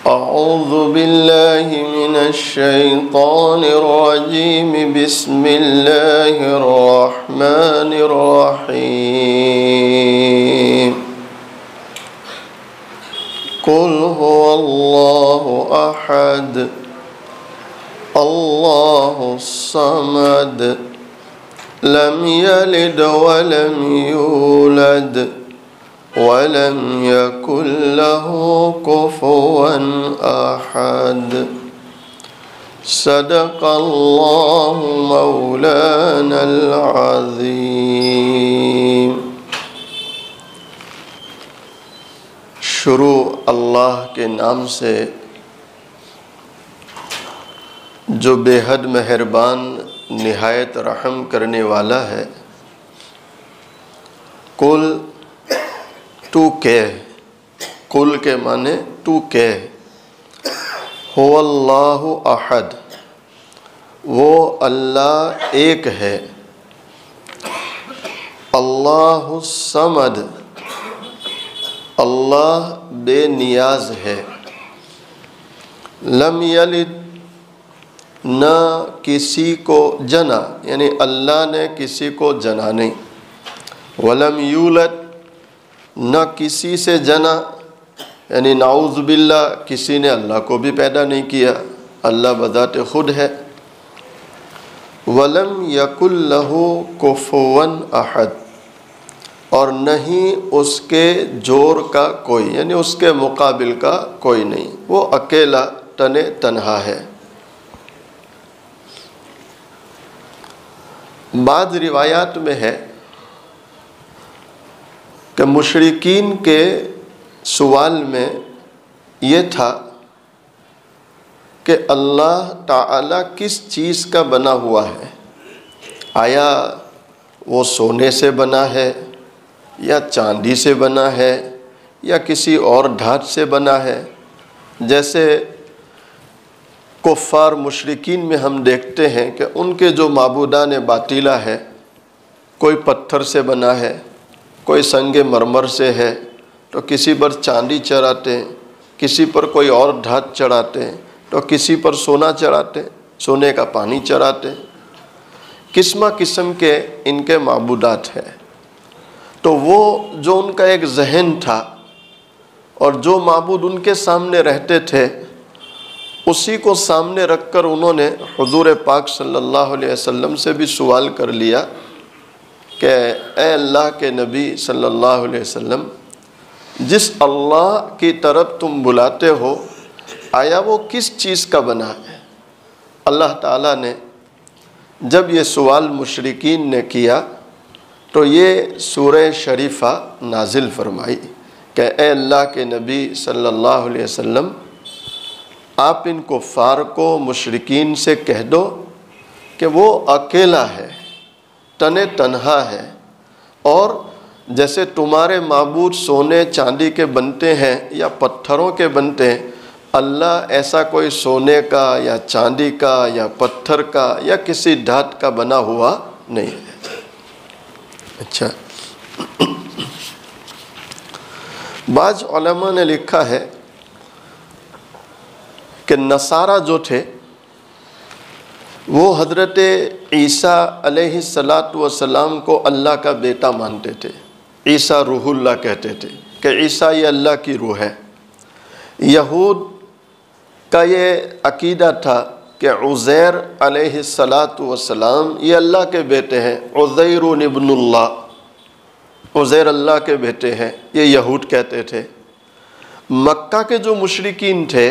अऊज़ु बिल्लाहि मिनश्शैतानिर्रजीम बिस्मिल्लाहिर्रहमानिर्रहीम कुल हुवल्लाहु अहद अल्लाहुस समद लम यलिद वलम यूलद वलम यकुल लहू कुफुवन अहद। सदक़ल्लाहु मौलानल अज़ीम। शुरू अल्लाह के नाम से जो बेहद मेहरबान निहायत रहम करने वाला है। कुल तू कह, कुल के माने तू कह, हुवल्लाहु अहद, वो अल्लाह एक है। अल्लाहुस समद, अल्लाह बेनियाज है। लम यलिद, न किसी को जना, यानी अल्लाह ने किसी को जना नहीं। वलम यूलद, न किसी से जना, यानी नाउज़ बिल्लाह, किसी ने अल्लाह को भी पैदा नहीं किया, अल्लाह बज़ाते खुद है। वलम यकुल लहू कुफुवन अहद, और नहीं उसके जोर का कोई, यानी उसके मुकाबिल का कोई नहीं, वो अकेला तने तन्हा है। बाद रिवायात में है कि मुशरिकीन के सवाल में ये था कि अल्लाह ताला किस चीज़ का बना हुआ है, आया वो सोने से बना है या चांदी से बना है या किसी और धातु से बना है। जैसे कुफ़ार मुशरिकीन में हम देखते हैं कि उनके जो माबूदान बातिला है, कोई पत्थर से बना है, कोई संगे मरमर से है, तो किसी पर चांदी चढ़ाते हैं, किसी पर कोई और धातु चढ़ाते हैं, तो किसी पर सोना चढ़ाते हैं, सोने का पानी चढ़ाते हैं। किस्म किस्म के इनके माबूदात हैं। तो वो जो उनका एक जहन था और जो माबूद उनके सामने रहते थे, उसी को सामने रखकर उन्होंने हुजूर पाक सल्लल्लाहु अलैहि वसल्लम से भी सवाल कर लिया कि ए अल्लाह के नबी सल्लल्लाहु अलैहि वसल्लम, जिस अल्लाह की तरफ तुम बुलाते हो, आया वो किस चीज़ का बना है। अल्लाह ताला ने जब ये सवाल मुशरिकीन ने किया तो ये सूरह शरीफा नाजिल फरमाई कि ए अल्लाह के नबी सल्लल्लाहु अलैहि वसल्लम, आप इन कुफ़ार को मुशरिकीन से कह दो कि वो अकेला है, तने तन्हा है, और जैसे तुम्हारे माबूद सोने चांदी के बनते हैं या पत्थरों के बनते हैं, अल्लाह ऐसा कोई सोने का या चांदी का या पत्थर का या किसी धातु का बना हुआ नहीं है। अच्छा, बाज़ उलमा ने लिखा है कि नसारा जो थे वो हज़रत ईसा अलैहिस्सलातु वस्सलाम को अल्लाह का बेटा मानते थे। ईसा रूहुल्लाह कहते थे कि ईसा ये अल्लाह की रूह है। यहूद का ये अकीदा था कि उज़ैर अलैहिस्सलातु वस्सलाम ये अल्लाह के बेटे हैं, उज़ैर इब्नुल्लाह, उज़ैर अल्लाह के बेटे हैं, ये यहूद कहते थे। मक्का के जो मुशरिकीन थे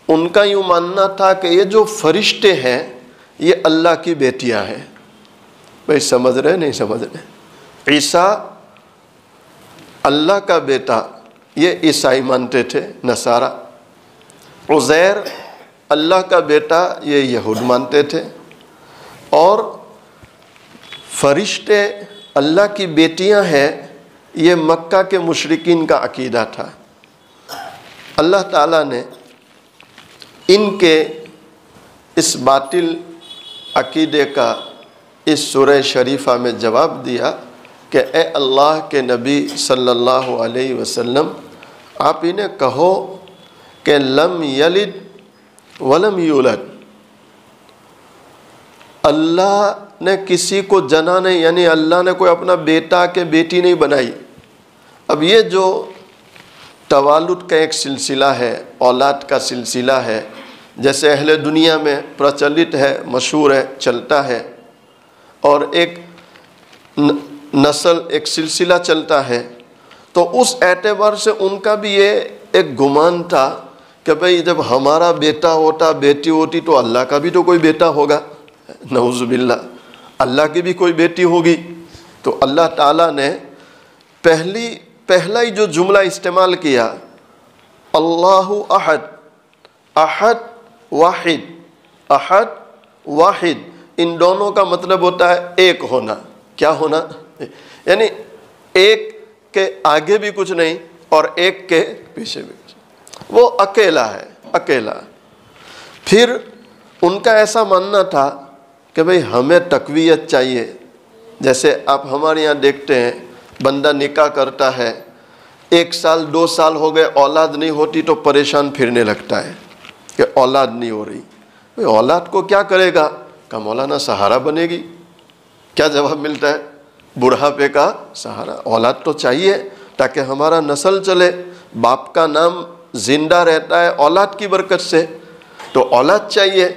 उनका यूँ मानना था कि ये जो फरिश्ते हैं ये अल्लाह की बेटियां हैं। भाई समझ रहे नहीं समझ रहे? ईसा अल्लाह का बेटा ये ईसाई मानते थे नसारा, उज़ैर अल्लाह का बेटा ये यहूद मानते थे, और फरिश्ते अल्लाह की बेटियां हैं ये मक्का के मुशरिकीन का अकीदा था। अल्लाह ताला ने इनके इस बातिल अकीदे का इस सूरह शरीफा में जवाब दिया कि ए अल्लाह के नबी सल्लल्लाहु अलैहि वसल्लम, आप इन्हें कहो कि लम यलिद वलम यूलद, अल्लाह ने किसी को जना नहीं, यानी अल्लाह ने कोई अपना बेटा के बेटी नहीं बनाई। अब ये जो तवालुद का एक सिलसिला है, औलाद का सिलसिला है, जैसे अहले दुनिया में प्रचलित है, मशहूर है, चलता है, और एक नस्ल, एक सिलसिला चलता है, तो उस एतबार से उनका भी ये एक गुमान था कि भाई जब हमारा बेटा होता, बेटी होती, तो अल्लाह का भी तो कोई बेटा होगा, नऊज़ुबिल्लाह, अल्लाह की भी कोई बेटी होगी। तो अल्लाह ताला ने पहला ही जो जुमला इस्तेमाल किया, अल्लाहु अहद, अहद वाहिद, अहद वाहिद, इन दोनों का मतलब होता है एक होना। क्या होना? यानी एक के आगे भी कुछ नहीं और एक के पीछे भी कुछ, वो अकेला है, अकेला। फिर उनका ऐसा मानना था कि भाई हमें तकवीयत चाहिए। जैसे आप हमारे यहाँ देखते हैं, बंदा निकाह करता है, 1 साल 2 साल हो गए, औलाद नहीं होती तो परेशान फिरने लगता है कि औलाद नहीं हो रही। भाई औलाद को क्या करेगा? का मौलाना सहारा बनेगी। क्या जवाब मिलता है? बुढ़ापे का सहारा। औलाद तो चाहिए ताकि हमारा नस्ल चले, बाप का नाम जिंदा रहता है औलाद की बरकत से, तो औलाद चाहिए।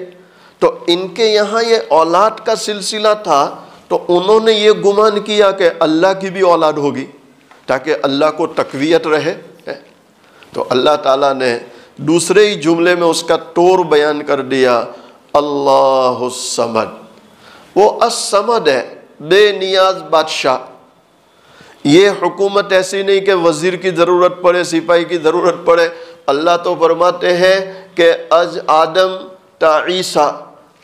तो इनके यहाँ ये औलाद का सिलसिला था, तो उन्होंने ये गुमान किया कि अल्लाह की भी औलाद होगी ताकि अल्लाह को तकवीयत रहे। तो अल्लाह ताला ने दूसरे ही जुमले में उसका तौर बयान कर दिया, अल्लाहुस समद। वो अस-समद है, बेनियाज बादशाह। ये हुकूमत ऐसी नहीं कि वज़ीर की ज़रूरत पड़े, सिपाही की ज़रूरत पड़े। अल्लाह तो फरमाते हैं कि अज आदम ता ईसा,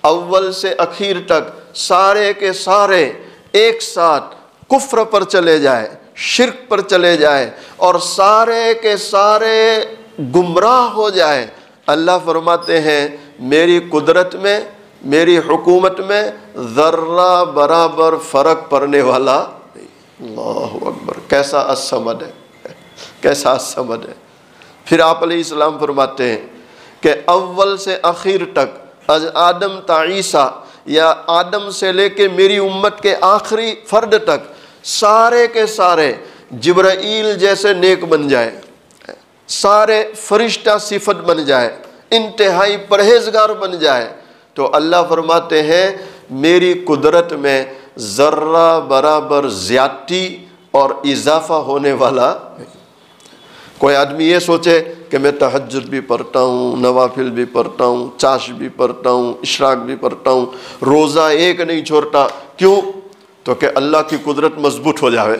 अव्वल से आखिर तक सारे के सारे एक साथ कुफ्र पर चले जाए, शिर्क पर चले जाए और सारे के सारे गुमराह हो जाए। अल्लाह फरमाते हैं मेरी कुदरत में, मेरी हुकूमत में ज़र्रा बराबर फ़र्क पड़ने वाला। अल्लाहु अकबर, कैसा असमद है, कैसा असमद है। फिर आप अलैहिस्सलाम फरमाते हैं कि अव्वल से आखिर तक, अज आदम ता ईसा, या आदम से लेके मेरी उम्मत के आखिरी फर्द तक सारे के सारे जिब्राईल जैसे नेक बन जाए, सारे फरिश्ता सिफत बन जाए, इंतहाई परहेजगार बन जाए, तो अल्लाह फरमाते हैं मेरी कुदरत में ज़र्रा बराबर ज़्यादती और इजाफा होने वाला। कोई आदमी ये सोचे कि मैं तहज्जुद भी पढ़ता हूँ, नवाफिल भी पढ़ता हूँ, चाश भी पढ़ता हूँ, इशराक भी पढ़ता हूँ, रोज़ा एक नहीं छोड़ता, क्यों? तो कि अल्लाह की कुदरत मजबूत हो जाए।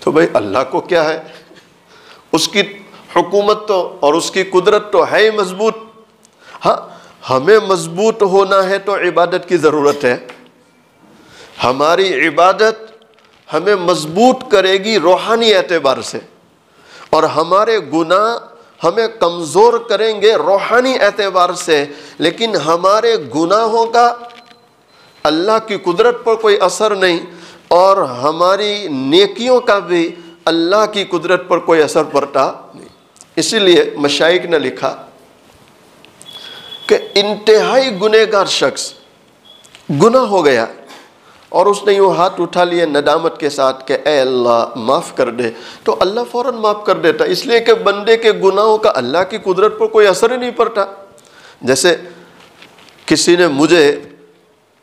तो भाई अल्लाह को क्या है, उसकी हुकूमत तो और उसकी कुदरत तो है ही मजबूत। हाँ, हमें मजबूत होना है तो इबादत की ज़रूरत है। हमारी इबादत हमें मजबूत करेगी रूहानी एतबार से, और हमारे गुनाह हमें कमज़ोर करेंगे रूहानी एतबार से। लेकिन हमारे गुनाहों का अल्लाह की कुदरत पर कोई असर नहीं, और हमारी नेकियों का भी अल्लाह की कुदरत पर कोई असर पड़ता नहीं। इसीलिए मशाइख ने लिखा कि इंतहाई गुनहगार शख्स गुनाह हो गया और उसने यूँ हाथ उठा लिए नदामत के साथ कि ए अल्लाह माफ़ कर दे, तो अल्लाह फ़ौरन माफ़ कर देता, इसलिए कि बंदे के गुनाहों का अल्लाह की कुदरत पर कोई असर ही नहीं पड़ता। जैसे किसी ने मुझे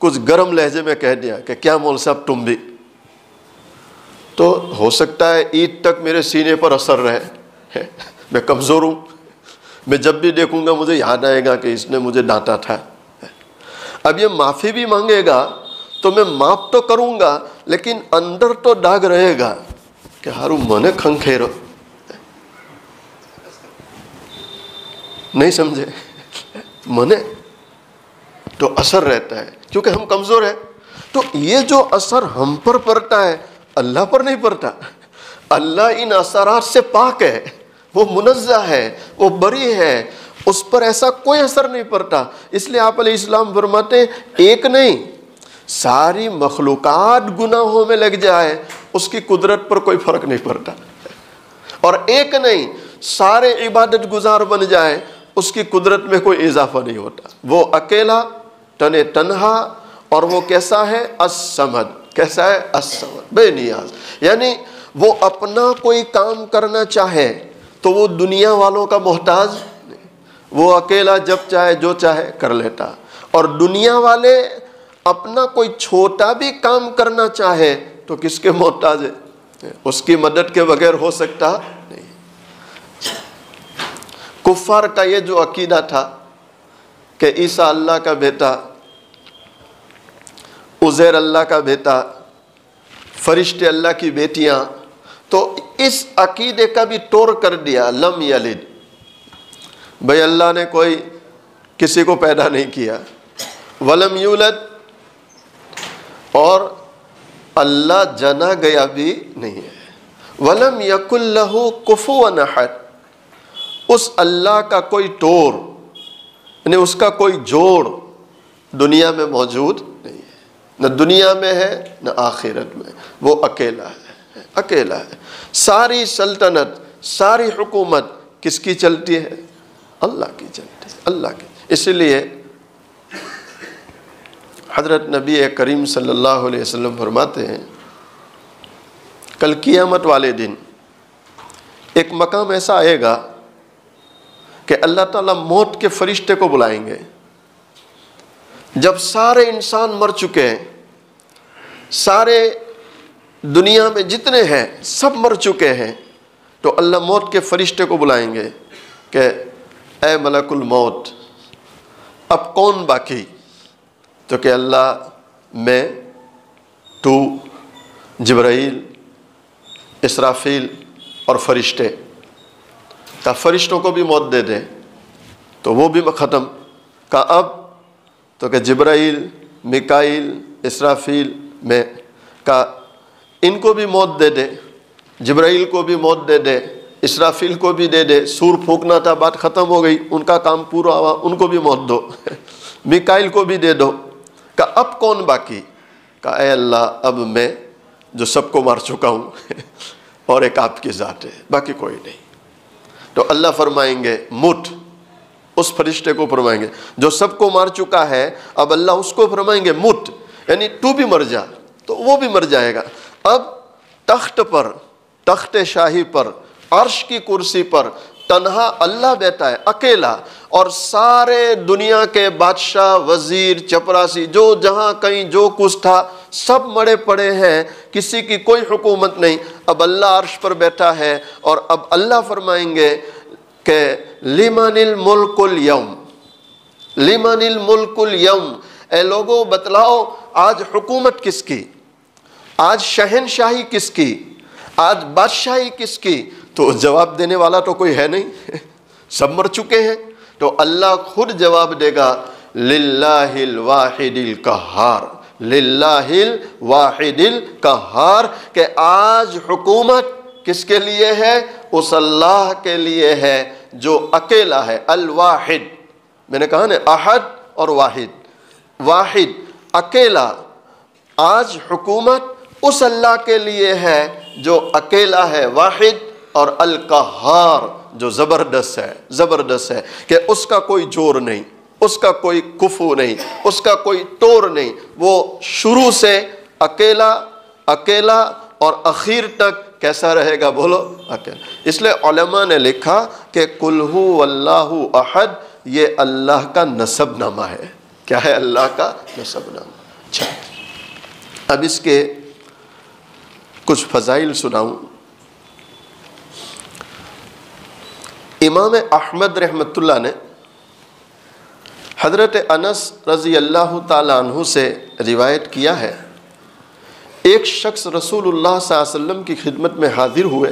कुछ गर्म लहजे में कह दिया कि क्या मौल साहब तुम भी, तो हो सकता है ईद तक मेरे सीने पर असर रहे। मैं कमज़ोर हूँ, मैं जब भी देखूँगा मुझे याद आएगा कि इसने मुझे डांटा था। अब ये माफ़ी भी मांगेगा तो मैं माफ़ तो करूँगा, लेकिन अंदर तो दाग रहेगा कि हारू मने खंखेरो, नहीं समझे, मने तो असर रहता है क्योंकि हम कमज़ोर हैं। तो ये जो असर हम पर पड़ता है अल्लाह पर नहीं पड़ता। अल्लाह इन असरात से पाक है, वो मुनज़्ज़ह है, वो बरी है, उस पर ऐसा कोई असर नहीं पड़ता। इसलिए आप अलैहिस्सलाम फरमाते एक नहीं, सारी मखलूक़ात गुनाहों में लग जाए उसकी कुदरत पर कोई फ़र्क नहीं पड़ता। और एक नहीं, सारे इबादत गुजार बन जाए, उसकी कुदरत में कोई इजाफा नहीं होता। वो अकेला तने तन्हा, और वो कैसा है? अस-समद। कैसा है? अस-समद, बेनियाज। यानी वो अपना कोई काम करना चाहे तो वो दुनिया वालों का मोहताज नहीं, वो अकेला जब चाहे जो चाहे कर लेता। और दुनिया वाले अपना कोई छोटा भी काम करना चाहे तो किसके मोहताज है? उसकी मदद के बगैर हो सकता नहीं। कुफ्फार का ये जो अकीदा था कि ईसा अल्लाह का बेटा, उज़ैर अल्लाह का बेटा, फरिश्ते अल्लाह की बेटियां, तो इस अकीदे का भी तोड़ कर दिया। लम यलिद, भाई अल्लाह ने कोई किसी को पैदा नहीं किया। वलम यूलद, और अल्लाह जना गया भी नहीं है। वलम यकुल लहू कुफुवन अहद, उस अल्लाह का कोई तोड़ यानी उसका कोई जोड़ दुनिया में मौजूद नहीं है, न दुनिया में है न आखिरत में। वो अकेला है, अकेला है। सारी सल्तनत, सारी हुकूमत किसकी चलती है? अल्लाह की चलती है, अल्लाह की। इसलिए हज़रत नबी करीम सल्लल्लाहु अलैहि वसल्लम फरमाते हैं, कल क़ियामत वाले दिन एक मकाम ऐसा आएगा कि अल्लाह ताला मौत के फरिश्ते को बुलाएंगे। जब सारे इंसान मर चुके हैं, सारे दुनिया में जितने हैं सब मर चुके हैं, तो अल्लाह मौत के फरिश्ते को बुलाएंगे कि ए मलकुल मौत, अब कौन बाकी? तो कि अल्लाह, मैं, तू, जिब्राइल, इसराफील और फरिश्ते। का फरिश्तों को भी मौत दे दे तो वो भी ख़त्म। का अब? तो कि जिब्राइल, मिकाइल, इसराफील, मैं, का इनको भी मौत दे दे, जिब्राइल को भी मौत दे दे, इसराफील को भी दे दे। सूर फूंकना था, बात ख़त्म हो गई, उनका काम पूरा हुआ, उनको भी मौत दो। मिकाइल को भी दे दो। का अब कौन बाकी? का ए अल्लाह, अब मैं जो सबको मार चुका हूँ और एक आपकी ज़ात है, बाकी कोई नहीं। तो अल्लाह फरमाएंगे मुत, उस फरिश्ते को फरमाएंगे जो सबको मार चुका है। अब अल्लाह उसको फरमाएंगे मुत, यानी तू भी मर जा, तो वो भी मर जाएगा। अब तख्त पर, तख्त शाही पर, अर्श की कुर्सी पर तन्हा अल्लाह बैठा है, अकेला, और सारे दुनिया के बादशाह, वजीर, चपरासी, जो जहाँ कहीं जो कुछ था सब मरे पड़े हैं, किसी की कोई हुकूमत नहीं। अब अल्लाह अर्श पर बैठा है और अब अल्लाह फरमाएंगे कि लिमनिल मुल्कुल यौम, लिमनिल मुल्कुल यौम। ए लोगों बतलाओ आज हुकूमत किसकी, आज शहनशाही किसकी, आज बादशाही किसकी? तो जवाब देने वाला तो कोई है नहीं, सब मर चुके हैं। तो अल्लाह खुद जवाब देगा, लिल्लाहिल वाहिदिल कहार, लिल्लाहिल वाहिदिल कहार, कि आज हुकूमत किसके लिए है? उस अल्लाह के लिए है जो अकेला है। अल वाहिद, मैंने कहा ना, अहद और वाहिद, वाहिद अकेला। आज हुकूमत उस अल्लाह के लिए है जो अकेला है, वाहिद, और अल कहार जो ज़बरदस्त है, ज़बरदस्त है कि उसका कोई जोर नहीं, उसका कोई कुफू नहीं, उसका कोई तोड़ नहीं। वो शुरू से अकेला, अकेला, और आखिर तक कैसा रहेगा? बोलो, अकेला। इसलिए उलमा ने लिखा कि कुल हु अल्लाहु अहद, ये अल्लाह का नसबनामा है। क्या है? अल्लाह का नसबनामा। अच्छा, अब इसके कुछ फ़ज़ाइल सुनाऊँ। इमाम अहमद रहमतुल्लाह ने हज़रत अनस रज़ी अल्लाह ताला अन्हु से रिवायत किया है, एक शख्स रसूलुल्लाह सल्लल्लाहु अलैहि वसल्लम की खिदमत में हाजिर हुए,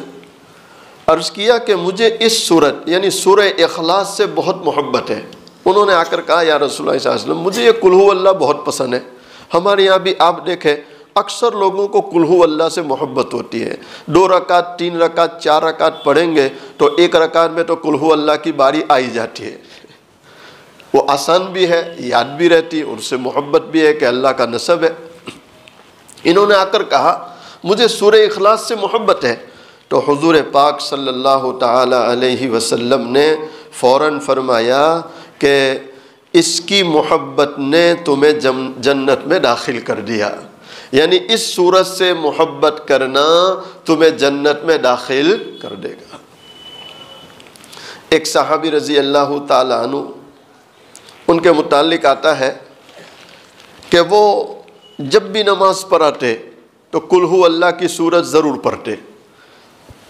अर्ज़ किया कि मुझे इस सूरत यानी सूरह इखलास से बहुत मोहब्बत है। उन्होंने आकर कहा, या रसूलुल्लाह सल्लल्लाहु अलैहि वसल्लम, मुझे ये कुल हु अल्लाह बहुत पसंद है। हमारे यहाँ भी आप देखें, अक्सर लोगों को कुल हु अल्लाह से मोहब्बत होती है। 2 रकात, 3 रकात, 4 रकात पढ़ेंगे तो एक रकात में तो कुल हु अल्लाह की बारी आई जाती है। वो आसान भी है, याद भी रहती है, उनसे मोहब्बत भी है कि अल्लाह का नसब है। इन्होंने आकर कहा, मुझे सूरह इखलास से मोहब्बत है, तो हुजूर पाक सल्लल्लाहु ताला अलैहि वसल्लम ने फ़ौरन फरमाया कि इसकी मोहब्बत ने तुम्हें जन्नत में दाखिल कर दिया, यानी इस सूरत से मोहब्बत करना तुम्हें जन्नत में दाखिल कर देगा। एक सहाबी रज़ी अल्लाह ताला अन्हु, उनके मुतालिक आता है कि वो जब भी नमाज पढ़ाते तो कुल हु अल्लाह की सूरत ज़रूर पढ़ते।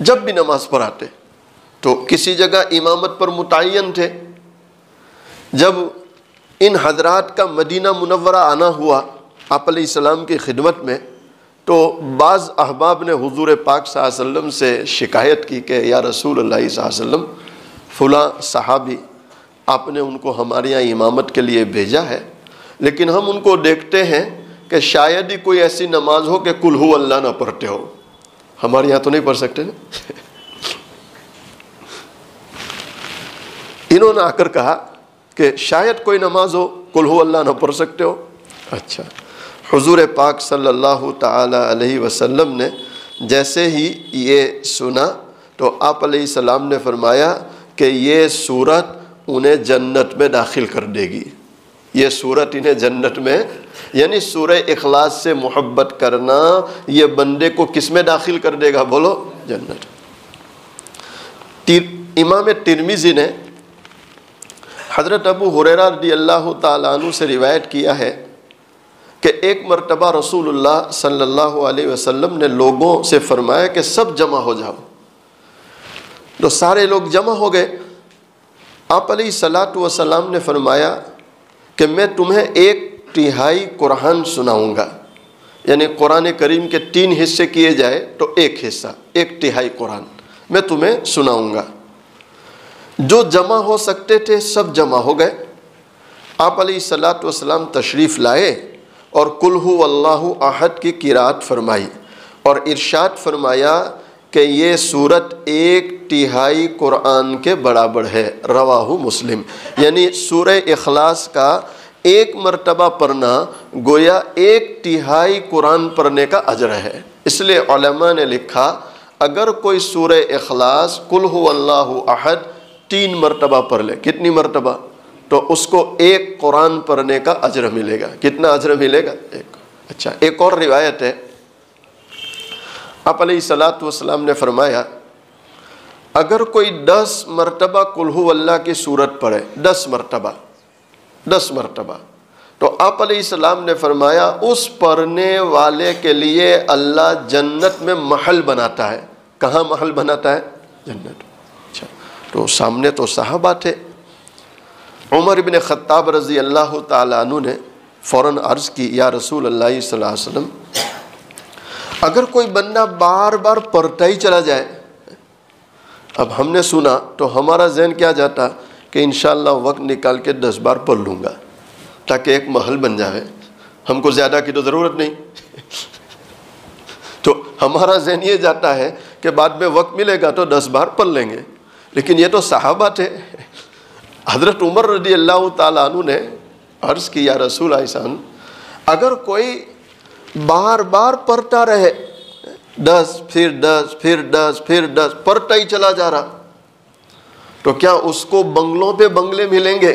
जब भी नमाज पढ़ाते तो किसी जगह इमामत पर मुतय्यन थे। जब इन हजरात का मदीना मुनव्वरा आना हुआ आप अलैहिस्सलाम की खिदमत में, तो बाज़ अहबाब ने हुजूर पाक सल्लल्लाहु अलैहि वसल्लम से शिकायत की कि या रसूल अल्लाह सल्लल्लाहु अलैहि वसल्लम, फ़ुला सहाबी आपने उनको हमारे यहाँ इमामत के लिए भेजा है, लेकिन हम उनको देखते हैं कि शायद ही कोई ऐसी नमाज हो कि कुल हु अल्लाह ना पढ़ते हो। हमारे यहाँ तो नहीं पढ़ सकते ना। इन्होंने आकर कहा कि शायद कोई नमाज हो कुल हु अल्लाह ना पढ़ सकते हो। अच्छा, हुजूर पाक सल्लल्लाहु ताला अलैहि वसल्लम ने जैसे ही ये सुना तो आप अलैहिस्सलाम ने फरमाया कि ये सूरत उन्हें जन्नत में दाखिल कर देगी। ये सूरत इन्हें जन्नत में, यानी सूरह इखलास से मोहब्बत करना ये बंदे को किस में दाखिल कर देगा, बोलो, जन्नत। इमाम तिरमिज़ी ने हज़रत अबू हुरैरा रज़ियल्लाहु ताला अन्हु से रिवायत किया है कि एक मरतबा रसूलुल्लाह सल्लल्लाहु अलैहि वसल्लम ने लोगों से फरमाया कि सब जमा हो जाओ। तो सारे लोग जमा हो गए। आप अलैहिस्सलातु वस्सलाम ने फरमाया कि मैं तुम्हें 1/3 कुरान सुनाऊंगा, यानी कुरान करीम के 3 हिस्से किए जाए तो 1 हिस्सा, 1/3 कुरान मैं तुम्हें सुनाऊंगा। जो जमा हो सकते थे सब जमा हो गए। आप अलैहिस्सलातु वस्सलाम तशरीफ़ लाए और कुल हु अल्लाहु अहद की किरात फरमाई और इरशाद फरमाया कि ये सूरत 1/3 कुरान के बराबर है। रवाहु मुस्लिम, यानी सूरह इखलास का 1 मरतबा पढ़ना गोया 1/3 कुरान पढ़ने का अजर है। इसलिए उलमा ने लिखा अगर कोई सूरह इखलास कुल हु अल्लाहु अहद 3 मरतबा पढ़ ले, कितनी मरतबा, तो उसको 1 कुरान पढ़ने का अजर मिलेगा। कितना अजर मिलेगा? 1। अच्छा, एक और रिवायत है, आप अलैहिस्सलातु वस्सलाम ने फरमाया अगर कोई 10 मरतबा कुल हु अल्लाह की सूरत पढ़े, 10 मरतबा, तो आप अलैहिस्सलाम ने फरमाया उस पढ़ने वाले के लिए अल्लाह जन्नत में महल बनाता है। कहाँ महल बनाता है? जन्नत। अच्छा, तो सामने तो सहाबा थे। उमर इब्न खत्ताब रज़ी अल्लाह ताला अन्हु ने फ़ौरन अर्ज़ की, या रसूल अल्लाह सल्लल्लाहु अलैहि वसल्लम, अगर कोई बंदा बार बार पढ़ता ही चला जाए, अब हमने सुना तो हमारा जहन क्या जाता कि इंशाअल्लाह वक्त निकाल के 10 बार पढ़ लूँगा ताकि एक महल बन जाए, हमको ज़्यादा की तो ज़रूरत नहीं। तो हमारा जहन ये जाता है कि बाद में वक्त मिलेगा तो 10 बार पढ़ लेंगे, लेकिन ये तो सहाबा थे। हज़रत उमर रज़ियल्लाहु ताला अन्हु ने अर्ज़ किया, या रसूल अल्लाह, अगर कोई बार बार पढ़ता रहे 10 फिर 10 फिर 10 फिर 10 पढ़ता ही चला जा रहा, तो क्या उसको बंगलों पे बंगले मिलेंगे?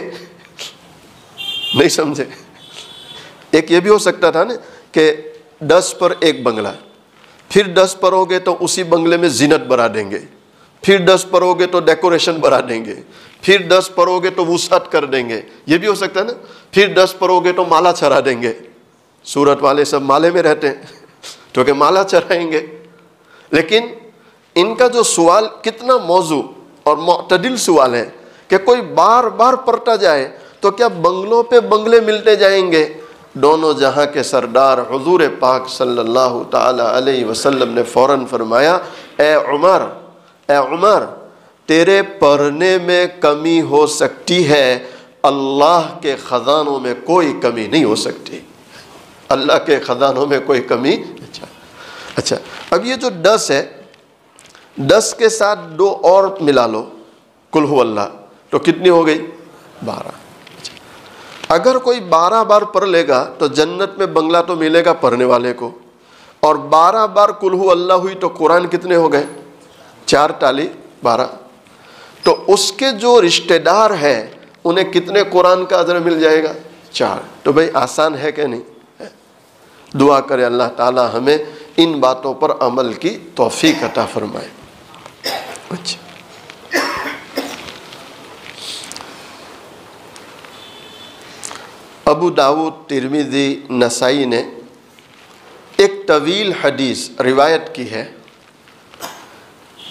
नहीं समझे? एक ये भी हो सकता था ना कि 10 पर 1 बंगला, फिर 10 पढ़ोगे तो उसी बंगले में जीनत बढ़ा देंगे, फिर 10 पढ़ोगे तो डेकोरेशन बढ़ा देंगे, फिर 10 पढ़ोगे तो वुसअत कर देंगे। ये भी हो सकता है ना, फिर 10 पढ़ोगे तो माला चढ़ा देंगे। सूरत वाले सब माले में रहते हैं तो कि माला चढ़ाएंगे। लेकिन इनका जो सवाल कितना मौजू और मुअतदिल सवाल है कि कोई बार बार पढ़ता जाए तो क्या बंगलों पे बंगले मिलते जाएंगे? दोनों जहां के सरदार हुजूर पाक सल्लल्लाहु ताला अलैहि वसल्लम ने फ़ौरन फरमाया, ए उमर, तेरे पढ़ने में कमी हो सकती है, अल्लाह के ख़ज़ानों में कोई कमी नहीं हो सकती। अल्लाह के ख़ज़ानों में कोई कमी। अच्छा, अब ये जो 10 है, 10 के साथ 2 और मिला लो कुल हु अल्लाह, तो कितनी हो गई? 12। अच्छा, अगर कोई 12 बार पढ़ लेगा तो जन्नत में बंगला तो मिलेगा पढ़ने वाले को, और 12 बार कुल हु अल्लाह हुई तो कुरान कितने हो गए? 4 टाली 12। तो उसके जो रिश्तेदार हैं उन्हें कितने कुरान का अजर मिल जाएगा? 4। तो भाई आसान है कि नहीं? दुआ करे अल्लाह ताला हमें इन बातों पर अमल की तौफीक अता फरमाए। अच्छा, अबू दाऊद, तिरमिज़ी, नसाई ने एक तवील हदीस रिवायत की है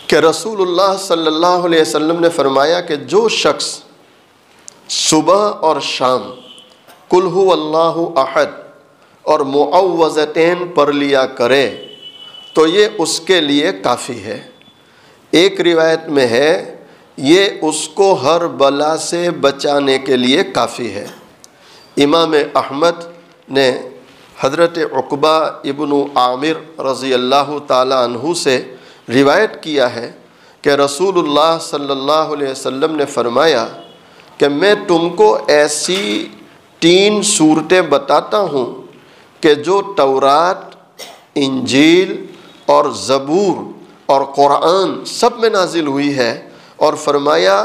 कि रसूलुल्लाह सल्लल्लाहु अलैहि वसल्लम ने फरमाया कि जो शख्स सुबह और शाम कुल हु अल्लाहु अहद और मुअव्वज़तैन पढ़ लिया करे तो ये उसके लिए काफ़ी है। एक रिवायत में है ये उसको हर बला से बचाने के लिए काफ़ी है। इमाम अहमद ने हज़रत उक़बा इब्नु आमिर रज़ी अल्लाह ताला अन्हु से रिवायत किया है कि रसूलुल्लाह सल्लल्लाहु अलैहि वसल्लम ने फरमाया कि मैं तुमको ऐसी 3 सूरतें बताता हूँ कि जो तौरात, इंजील और ज़बूर और कुरान सब में नाजिल हुई है, और फरमाया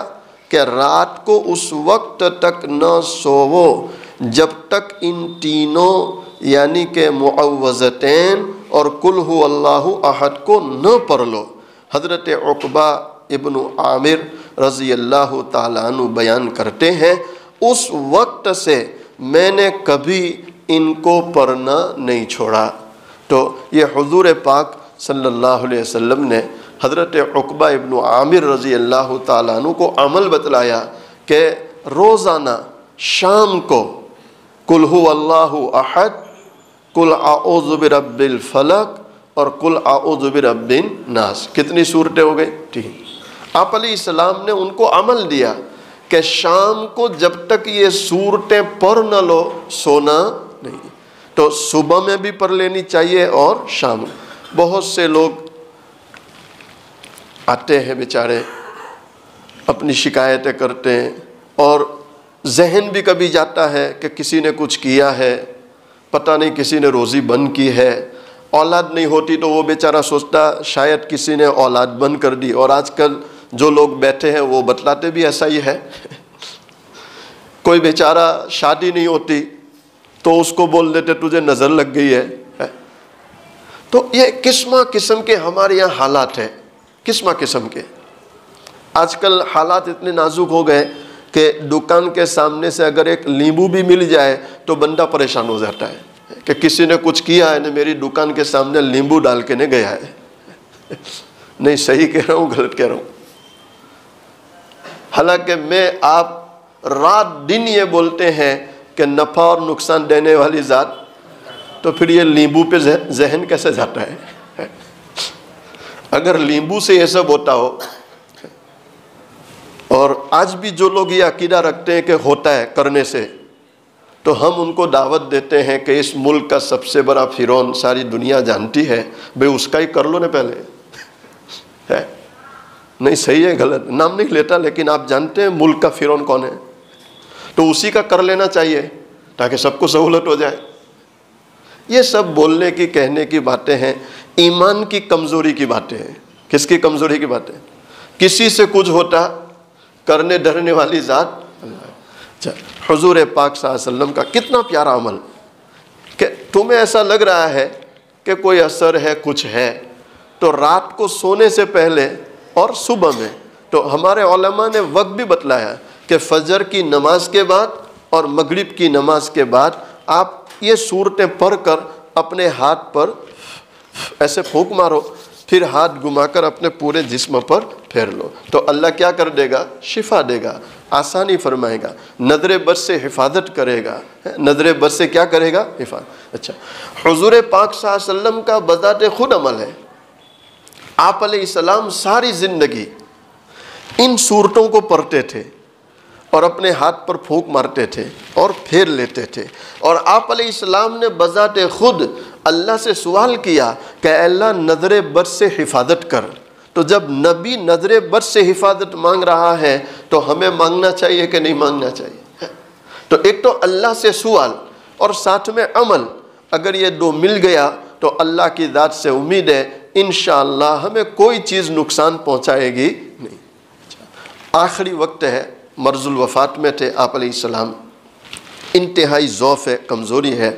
कि रात को उस वक्त तक न सोवो जब तक इन तीनों यानी कि मुअव्वज़तैन और कुल हु अल्लाहु अहद को न पढ़ लो। हज़रत उक़बा इब्नु आमिर रज़ी अल्लाह ताला अन्हु बयान करते हैं उस वक्त से मैंने कभी इनको पढ़ना नहीं छोड़ा। तो ये हुज़ूर पाक सल्लल्लाहु अलैहि वसल्लम ने हज़रत उक़बा इब्नु आमिर रज़ी अल्लाह ताला अन्हु को अमल बतलाया कि रोज़ाना शाम को कुल हु अल्लाहु अहद, कुल आऊज़ु बिरब्बिल फलक और कुल आऊज़ु बिरब्बिन नास, कितनी सूरतें हो गई? 3। आप अलैहिस्सलाम ने उनको अमल दिया कि शाम को जब तक ये सूरतें पढ़ न लो सोना नहीं। तो सुबह में भी पढ़ लेनी चाहिए और शाम। बहुत से लोग आते हैं बेचारे, अपनी शिकायतें करते हैं, और जहन भी कभी जाता है कि किसी ने कुछ किया है, पता नहीं किसी ने रोज़ी बंद की है, औलाद नहीं होती तो वो बेचारा सोचता शायद किसी ने औलाद बंद कर दी। और आजकल जो लोग बैठे हैं वो बतलाते भी ऐसा ही है। कोई बेचारा शादी नहीं होती तो उसको बोल देते तुझे नज़र लग गई है। तो ये किस्म किस्म के हमारे यहाँ हालात है, किस्म किस्म के। आजकल हालात इतने नाजुक हो गए कि दुकान के सामने से अगर एक नींबू भी मिल जाए तो बंदा परेशान हो जाता है कि किसी ने कुछ किया है ना, मेरी दुकान के सामने नींबू डाल के नहीं गया है। नहीं, सही कह रहा हूँ गलत कह रहा हूँ? हालांकि मैं आप रात दिन ये बोलते हैं कि नफ़ा और नुकसान देने वाली ज़ात, तो फिर ये नींबू पे जहन कैसे जाता है? अगर नींबू से ये सब होता हो, और आज भी जो लोग ये अकीदा रखते हैं कि होता है करने से, तो हम उनको दावत देते हैं कि इस मुल्क का सबसे बड़ा फिरौन सारी दुनिया जानती है, भाई उसका ही कर लो ना पहले। है नहीं, सही है गलत नाम नहीं लेता, लेकिन आप जानते हैं मुल्क का फिरौन कौन है, तो उसी का कर लेना चाहिए ताकि सबको सहूलत हो जाए। ये सब बोलने की कहने की बातें हैं, ईमान की कमज़ोरी की बातें हैं। किसकी कमज़ोरी की बातें? किसी से कुछ होता करने डरने वाली ज़ात अच्छा, हुज़ूर पाक सल्लल्लाहु अलैहि वसल्लम का कितना प्यारा अमल कि तुम्हें ऐसा लग रहा है कि कोई असर है, कुछ है, तो रात को सोने से पहले और सुबह में, तो हमारे उलमा ने वक्त भी बतलाया कि फजर की नमाज के बाद और मगरिब की नमाज के बाद आप ये सूरतें पढ़कर अपने हाथ पर ऐसे फूंक मारो, फिर हाथ घुमाकर अपने पूरे जिस्म पर फेर लो, तो अल्लाह क्या कर देगा? शिफा देगा, आसानी फरमाएगा, नजर बद से हिफाजत करेगा। नजर बद से क्या करेगा? हिफाजत। अच्छा, हुजूर पाक सल्लल्लाहु अलैहि वसल्लम का बज़ाते खुद अमल है। आप अलैहिस्सलाम सारी ज़िंदगी इन सूरतों को पढ़ते थे और अपने हाथ पर फूंक मारते थे और फेर लेते थे। और आप अलैहिस्सलाम ने बज़ाते खुद अल्लाह से सवाल किया कि अल्लाह नज़र बद से हिफाजत कर। तो जब नबी नज़र बद से हिफाजत मांग रहा है तो हमें मांगना चाहिए कि नहीं मांगना चाहिए? तो एक तो अल्लाह से सवाल और साथ में अमल, अगर ये दो मिल गया तो अल्लाह की ज़ात से उम्मीद है इंशाअल्लाह हमें कोई चीज़ नुकसान पहुँचाएगी नहीं। आखिरी वक्त है, मर्जुल वफ़ात में थे आप अलैहिस्सलाम, इंतहाई ज़ौफ़ है, कमज़ोरी है।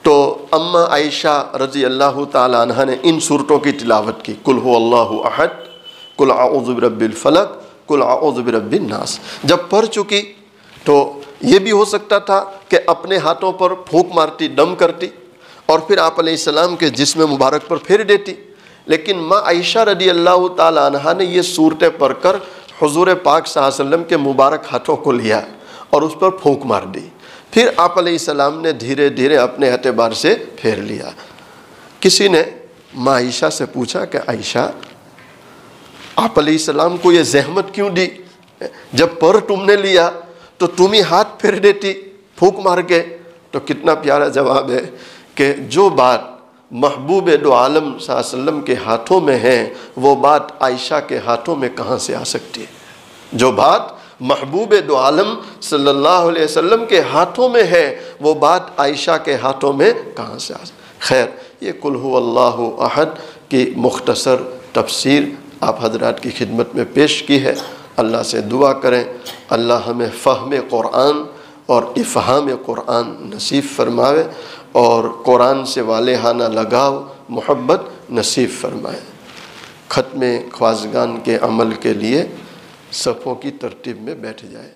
तो अम्मा आयशा रज़ी अल्लाह ताला अन्हा ने इन सूरतों की तिलावत की, कुल हु अल्लाहु अहद, कुल आऊज़ु बिरब्बिल फलक, कुल आऊज़ु बिरब्बिन नास। जब पढ़ चुकी तो ये भी हो सकता था कि अपने हाथों पर फूंक मारती, दम करती और फिर आप अलैहिस्सलाम के जिस्म मुबारक पर फेर देती, लेकिन माँ आयशा रज़ी अल्लाह ताला अन्हा ने ये सूरतें पढ़कर हुज़ूर पाक सल्लल्लाहु अलैहि वसल्लम के मुबारक हाथों को लिया और उस पर फूंक मार दी। फिर आप अलैहिस्सलाम ने धीरे धीरे अपने एतबार से फेर लिया। किसी ने माँ आयशा से पूछा कि आयशा, आप अलैहिस्सलाम को ये ज़हमत क्यों दी? जब पर तुमने लिया तो तुम ही हाथ फेर देती फूंक मार के। तो कितना प्यारा जवाब है कि जो बात महबूब दो आलम सल्लल्लाहु अलैहि वसल्लम के हाथों में है वो बात आयशा के हाथों में कहाँ से आ सकती है? जो बात महबूब दो आलम सल्लल्लाहु अलैहि वसल्लम के हाथों में है वो बात आयशा के हाथों में कहाँ से आ सकती? खैर, ये कुल हु अल्लाहु अहद की मुख्तसर तफसीर आप हजरात की खिदमत में पेश की है। अल्लाह से दुआ करें अल्लाह हमें फ़हम क़ुरान और इफ़हाम क़ुरान नसीब फरमावे और कुरान से वालेहाना लगाव मोहब्बत नसीब फरमाए। ख़त्म ख्वाज़गान के अमल के लिए सफ़ों की तरतीब में बैठ जाए।